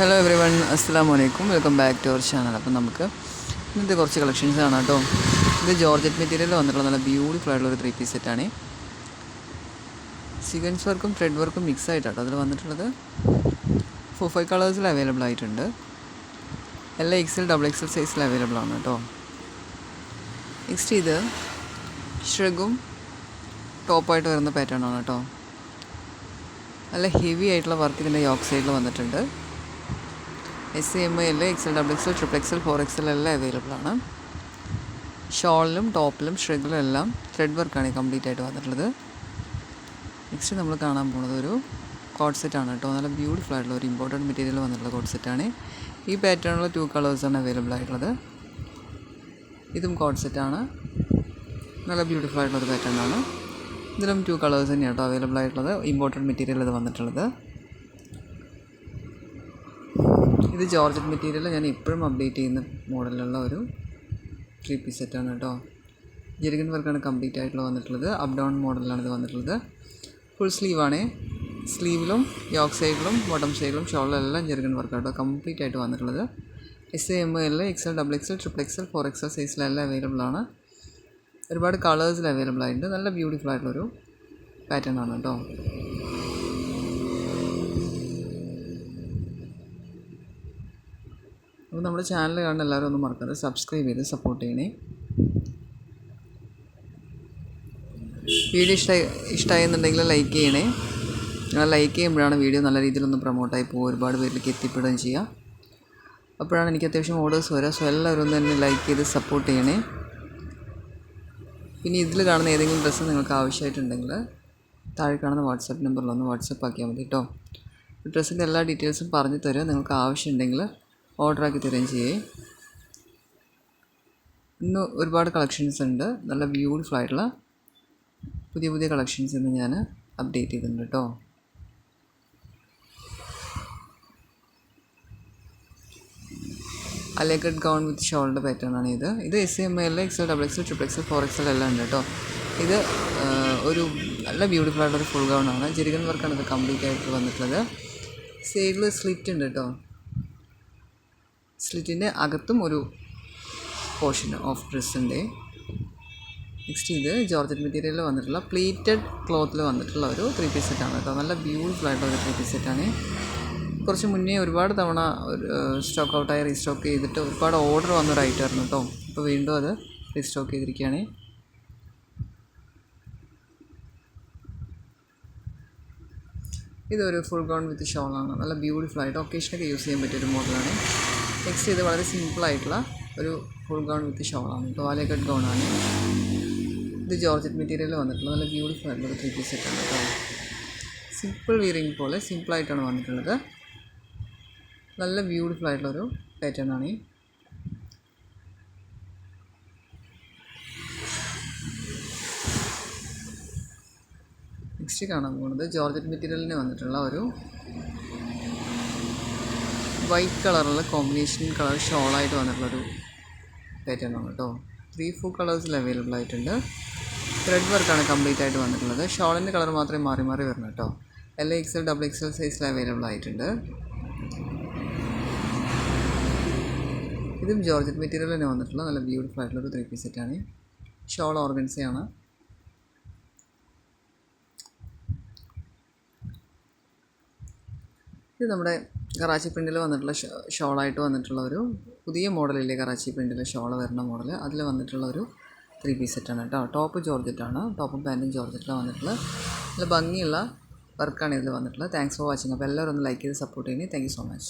Hello every one, അസ്സലാമു അലൈക്കും. Welcome back to our channel. അപ്പം നമുക്ക് ഇന്നത്തെ കുറച്ച് കളക്ഷൻസ് ആണ് കേട്ടോ. ഇത് ജോർജറ്റ് മെറ്റീരിയൽ വന്നിട്ടുള്ള നല്ല ബ്യൂട്ടിഫുൾ ആയിട്ടുള്ള ഒരു 3-piece സെറ്റാണ്. സീക്വൻസ് വർക്കും ത്രെഡ് വർക്കും മിക്സ് ആയിട്ടാട്ടോ അതിൽ വന്നിട്ടുള്ളത്. 4-5 കളേഴ്സിൽ അവൈലബിൾ ആയിട്ടുണ്ട്. എല്ലാ XL XXL സൈസിൽ അവൈലബിൾ ആണ് കേട്ടോ. നെക്സ്റ്റ് ഇത് ഷ്രഗും ടോപ്പായിട്ട് വരുന്ന പാറ്റേൺ ആണ് കേട്ടോ. നല്ല ഹെവി ആയിട്ടുള്ള വർക്ക് ഇതിൻ്റെ യോക്ക് സൈഡിൽ വന്നിട്ടുണ്ട്. SM, L, XL, XXL, XXL, 4XL എല്ലാം അവൈലബിൾ ആണ്. ഷോളിലും ടോപ്പിലും ഷ്രഗിലും എല്ലാം ത്രെഡ് വർക്കാണ് കംപ്ലീറ്റ് ആയിട്ട് വന്നിട്ടുള്ളത്. നെക്സ്റ്റ് നമ്മൾ കാണാൻ പോകുന്നത് ഒരു കോഡ് സെറ്റാണ് കേട്ടോ. നല്ല ബ്യൂട്ടിഫുൾ ആയിട്ടുള്ള ഒരു ഇമ്പോർട്ടൻറ്റ് മെറ്റീരിയൽ വന്നിട്ടുള്ള കോഡ് സെറ്റാണ്. ഈ പാറ്റേണിൽ 2 കളേഴ്സാണ് അവൈലബിൾ ആയിട്ടുള്ളത്. ഇതും കോഡ് സെറ്റാണ്. നല്ല ബ്യൂട്ടിഫുൾ ആയിട്ടുള്ളൊരു പാറ്റേൺ ആണ്. ഇതിലും 2 കളേഴ്സ് തന്നെയാണ് കേട്ടോ അവൈലബിൾ ആയിട്ടുള്ളത്. ഇമ്പോർട്ടൻറ്റ് മെറ്റീരിയൽ ഇത് വന്നിട്ടുള്ളത്. ഇത് ജോർജറ്റ് മെറ്റീരിയൽ ഞാൻ എപ്പോഴും അപ്ഡേറ്റ് ചെയ്യുന്ന മോഡലുള്ള ഒരു 3-piece സെറ്റാണ് കേട്ടോ. ജെറിഗൻ വർക്കാണ് കംപ്ലീറ്റ് ആയിട്ടുള്ള വന്നിട്ടുള്ളത്. അപ്പ് ഡൗൺ മോഡലിലാണ് ഇത് വന്നിട്ടുള്ളത്. ഫുൾ സ്ലീവാണ്. സ്ലീവിലും യോക്ക് സൈഡിലും ബോട്ടം സൈഡിലും ഷോളിലും എല്ലാം ജെറിഗൻ വർക്കാണ് കേട്ടോ കംപ്ലീറ്റ് ആയിട്ട് വന്നിട്ടുള്ളത്. SM, L, XL, XXL, XXL, 4XL സൈസിലെല്ലാം അവൈലബിൾ ആണ്. ഒരുപാട് കളേഴ്സിൽ അവൈലബിൾ ആയിട്ടുണ്ട്. നല്ല ബ്യൂട്ടിഫുൾ ആയിട്ടുള്ളൊരു പാറ്റേൺ ആണ് കേട്ടോ. അപ്പോൾ നമ്മുടെ ചാനൽ കാണുന്ന എല്ലാവരും ഒന്ന് മറക്കാതെ സബ്സ്ക്രൈബ് ചെയ്ത് സപ്പോർട്ട് ചെയ്യണേ. വീഡിയോ ഇഷ്ടമായെന്നുണ്ടെങ്കിൽ ലൈക്ക് ചെയ്യണേ. നിങ്ങൾ ലൈക്ക് ചെയ്യുമ്പോഴാണ് വീഡിയോ നല്ല രീതിയിലൊന്ന് പ്രൊമോട്ടായി പോകും, ഒരുപാട് പേരിലേക്ക് എത്തിപ്പെടുകയും ചെയ്യുക. അപ്പോഴാണ് എനിക്ക് അത്യാവശ്യം ഓർഡേഴ്സ് വരിക. സോ എല്ലാവരും ഒന്ന് തന്നെ ലൈക്ക് ചെയ്ത് സപ്പോർട്ട് ചെയ്യണേ. പിന്നെ ഇതിൽ കാണുന്ന ഏതെങ്കിലും ഡ്രസ്സ് നിങ്ങൾക്ക് ആവശ്യമായിട്ടുണ്ടെങ്കിൽ താഴെ കാണുന്ന വാട്സാപ്പ് നമ്പറിലൊന്ന് വാട്സപ്പ് ആക്കിയാൽ മതി കേട്ടോ. ഡ്രസ്സിൻ്റെ എല്ലാ ഡീറ്റെയിൽസും പറഞ്ഞു തരിക. നിങ്ങൾക്ക് ആവശ്യമുണ്ടെങ്കിൽ ഓർഡറാക്കി തരുകയും ചെയ്യേ. ഇന്ന് ഒരുപാട് കളക്ഷൻസ് ഉണ്ട്. നല്ല ബ്യൂട്ടിഫുൾ ആയിട്ടുള്ള പുതിയ കളക്ഷൻസ് ഇന്ന് ഞാൻ അപ്ഡേറ്റ് ചെയ്തിട്ടുണ്ട് കേട്ടോ. അലേക്കഡ് ഗൗൺ വിത്ത് ഷോളിൻ്റെ പാറ്റേൺ ആണ് ഇത്. SM, L, XL, XXL, XXL, 4XL എല്ലാം ഉണ്ട് കേട്ടോ. ഇത് ഒരു നല്ല ബ്യൂട്ടിഫുൾ ആയിട്ടുള്ളൊരു ഫുൾ ഗൗൺ ആണ്. ജെറിഗൻ വർക്കാണ് ഇത് കംപ്ലീറ്റ് ആയിട്ട് വന്നിട്ടുള്ളത്. സൈഡിൽ സ്ലിറ്റ് ഉണ്ട് കേട്ടോ. സ്ലിറ്റിൻ്റെ അകത്തും ഒരു പോർഷൻ ഓഫ് ഡ്രസ്സിൻ്റെ. നെക്സ്റ്റ് ഇത് ജോർജറ്റ് മെറ്റീരിയലിൽ വന്നിട്ടുള്ള പ്ലീറ്റഡ് ക്ലോത്തിൽ വന്നിട്ടുള്ള ഒരു 3-piece സെറ്റാണ് കേട്ടോ. നല്ല ബ്യൂട്ടിഫുൾ ആയിട്ടുള്ള ഒരു 3-piece സെറ്റാണ്. കുറച്ച് മുന്നേ ഒരുപാട് തവണ സ്റ്റോക്ക് ഔട്ടായി റീസ്റ്റോക്ക് ചെയ്തിട്ട് ഒരുപാട് ഓർഡർ വന്നൊരു ഐറ്റമായിരുന്നു കേട്ടോ. ഇപ്പോൾ വീണ്ടും അത് റീസ്റ്റോക്ക് ചെയ്തിരിക്കുകയാണ്. ഇതൊരു ഫുൾ ഗൗൺ വിത്ത് ഷോളാണ്. നല്ല ബ്യൂട്ടിഫുൾ ആയിട്ട് ഒക്കേഷനൊക്കെ യൂസ് ചെയ്യാൻ പറ്റിയൊരു മോഡലാണ്. നെക്സ്റ്റ് ഇത് വളരെ സിമ്പിളായിട്ടുള്ള ഒരു ഫുൾ ഗൗൺ വിത്ത് ഷോളാണ് കേട്ടോ. അലേക്കഡ് ഗൗണാണ്. ഇത് ജോർജറ്റ് മെറ്റീരിയൽ വന്നിട്ടുള്ള നല്ല ബ്യൂട്ടിഫുൾ ആയിട്ടുള്ള 3-piece സെറ്റാണ് കേട്ടോ. സിമ്പിൾ വിയറിങ് പോലെ സിമ്പിളായിട്ടാണ് വന്നിട്ടുള്ളത്. നല്ല ബ്യൂട്ടിഫുൾ ആയിട്ടുള്ളൊരു പാറ്റേൺ ആണ്. നെക്സ്റ്റ് കാണാൻ പോകുന്നത് ജോർജറ്റ് മെറ്റീരിയലിന് വന്നിട്ടുള്ള ഒരു വൈറ്റ് കളറുള്ള കോമ്പിനേഷൻ കളർ ഷോളായിട്ട് വന്നിട്ടുള്ളൊരു പാറ്റേൺ ആണ് കേട്ടോ. 3-4 കളേഴ്സിൽ അവൈലബിൾ ആയിട്ടുണ്ട്. ത്രെഡ് വർക്കാണ് കംപ്ലീറ്റ് ആയിട്ട് വന്നിട്ടുള്ളത്. ഷോളിൻ്റെ കളർ മാത്രമേ മാറി വരണം കേട്ടോ. L, XL, XXL സൈസിൽ അവൈലബിൾ ആയിട്ടുണ്ട്. ഇതും ജോർജറ്റ് മെറ്റീരിയൽ തന്നെ വന്നിട്ടുള്ള നല്ല ബ്യൂട്ടിഫുൾ ആയിട്ടുള്ളൊരു 3-piece സെറ്റാണ്. ഷോൾ ഓർഗൻസയാണ്. ഇത് നമ്മുടെ കറാച്ചി പ്രിൻറ്റിൽ വന്നിട്ടുള്ള ഷോളായിട്ട് വന്നിട്ടുള്ള ഒരു പുതിയ മോഡലില്ലേ, കറാച്ചി പ്രിൻറ്റിൽ ഷോൾ വരുന്ന മോഡൽ, അതിൽ വന്നിട്ടുള്ള ഒരു 3-piece സെറ്റാണ് കേട്ടോ. ടോപ്പ് ജോർജറ്റാണ്. ടോപ്പും പാൻറ്റും ജോർജറ്റിലാണ് വന്നിട്ടുള്ളത്. നല്ല ഭംഗിയുള്ള വർക്കാണ് ഇതിൽ വന്നിട്ടുള്ളത്. Thanks for watching. അപ്പോൾ എല്ലാവരും ഒന്ന് ലൈക്ക് ചെയ്ത് സപ്പോർട്ട് ചെയ്യണേ. Thank you so much.